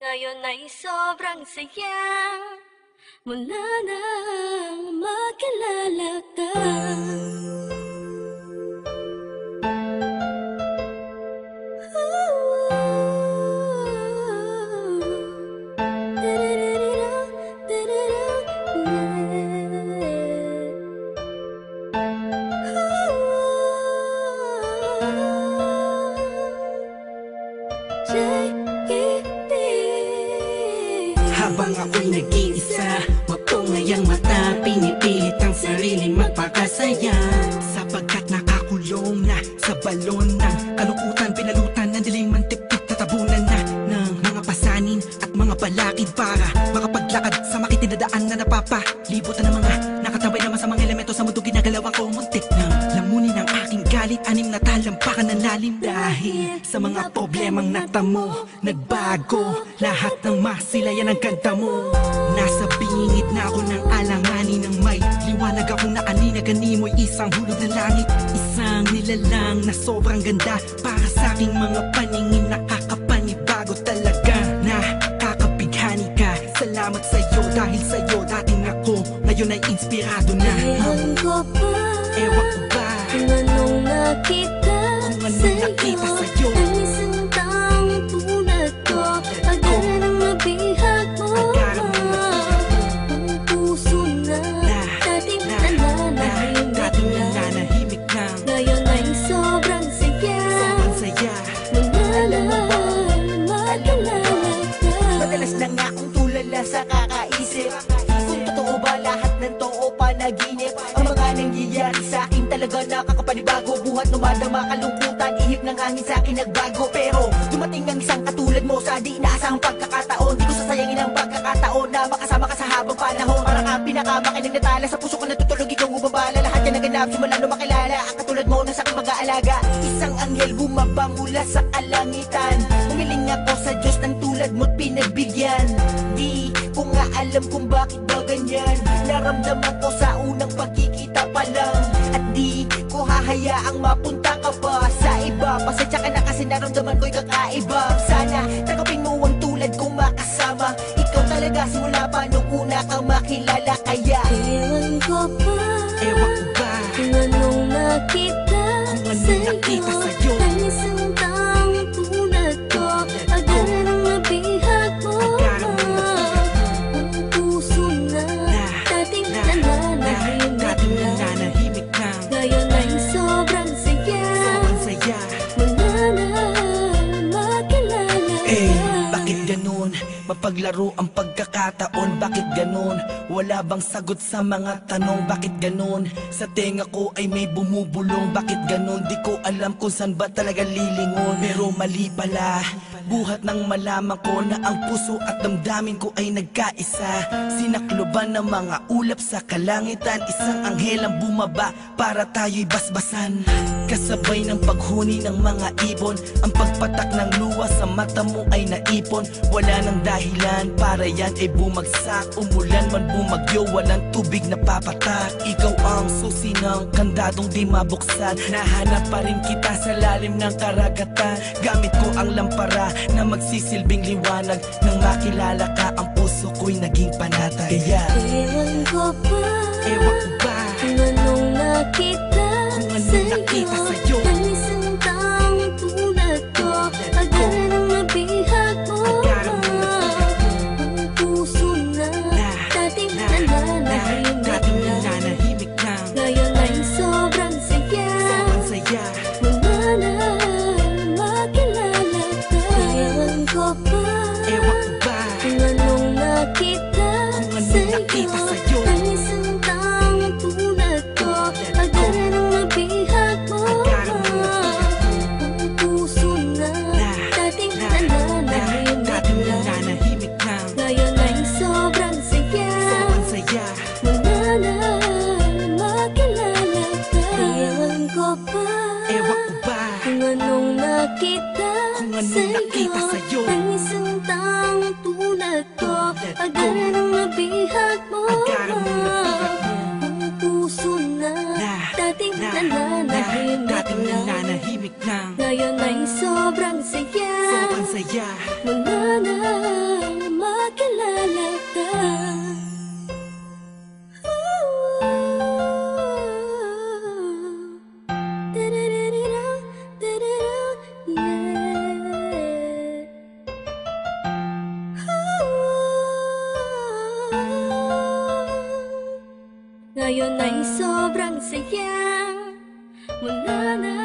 Ngayon ay sobrang saya mula nang makilala ka. Habang ako'y nag-iisa, mapungayang mata, pinipilit ang sarili magpakasaya. Sapagkat nakakulong na sa balon ng kalungkutan, pinalutan ng dilim ang tipid, tatabunan na ng mga pasanin at mga balakid para makapaglakad sa makitinadaan na napapalibutan ng mga nakatambay naman sa mga elemento sa mundo. Ginagalawan ko muntik ng lamunin ang aking galit, anim na talampakan ng lalim. Dahil sa mga problemang natamo, nagbago lahat ng masilayan ang ganda mo. Nasa bingit na ako ng alanganin ng may liwanag akong naaninagani mo'y isang hulog ng langit. Isang nilalang na sobrang ganda para sa aking mga paningin, nakakapanibago talaga. Nakakabighani ka, salamat sa'yo, dahil sa'yo dating ako, ngayon ay inspirado na. Ewan ko ba, Ewan ko ba kung anong nakita sa'yo, ang isang taong tulad ko. Agad ang nabihag mo, ang puso na dating nananahimik na. Ngayon ay sobrang saya mula nang makilala ka. Madalas na nga akong tulala sa kakaisip kung totoo ba lahat ng to o panaginip. Ang mga nangyayari sa akin talaga nakakapanibago. Buhat numadama, kalungkutan, ihip ng hangin sa akin nagbago. Pero dumating ang isang katulad mo sa di inaasahang pagkakataon. Di ko sasayangin ang pagkakataon na makasama ka sa habang panahon. Para kang pinakamakinig na tala sa puso ko natutulog, ikaw bumabala. Lahat yan naganap simula nung makilala ang katulad mo na sa aking mag-aalaga. Isang anghel bumaba mula sa kalangitan. Umiling ako sa Diyos ng tulad mo't pinagbigyan. Di ko nga alam kung bakit ba ganyan. Naramdaman ko sa unang pagkikita pa lang. At di ko hahayaang mapunta ka pa sa iba. Pasensya ka na kasi naramdaman ko'y kakaiba. Sana tanggapin mo ang tulad kong makasama. Ikaw talaga simula pa nung una kang makilala. Kaya Ewan ko ba, kung anong nakita sa'yo, ang isang taong tulad ko. Agad ang nabihag mo, ang puso na dating nananahimik na. Ngayon ay sobrang saya mula nang makilala ka. Bakit ganun? Mapaglaro ang pagkakataon, bakit ganun? Wala bang sagot sa mga tanong, bakit ganun? Sa tenga ko ay may bumubulong, bakit ganun? Di ko alam kung saan ba talaga lilingon. Pero mali pala, buhat nang malaman ko na ang puso at damdamin ko ay nagkaisa. Sinakloban ng mga ulap sa kalangitan, isang anghel ang bumaba para tayo'y basbasan. Kasabay ng paghuni ng mga ibon, ang pagpatak ng luha sa mata mo ay naipon. Wala nang dahilan para yan ay bumagsak. Umulan man bumagyo, walang tubig na papatak. Ikaw ang susi ng kandadong di mabuksan. Nahanap pa rin kita sa lalim ng karagatan. Gamit ko ang lampara na magsisilbing liwanag. Nang makilala ka, ang puso ko'y naging panatag. Kaya Ewan ko ba, kung anong nakita sa'yo, ang isang taong tulad ko. Agad ang nabihag mo, ang puso na dating nananahimik na. Ngayon ay sobrang saya mula nang makilala ka. Ewan ko ba, kung anong nakita sa'yo, ang isang taong tulad ko. Agad ang nabihag mo, ang puso na dating nananahimik na. Ngayon ay sobrang saya mula nang makilala ka. Ewan ko ba, kung anong nakita sa'yo, ang isang taong Ngayon ay sobrang saya. Wala na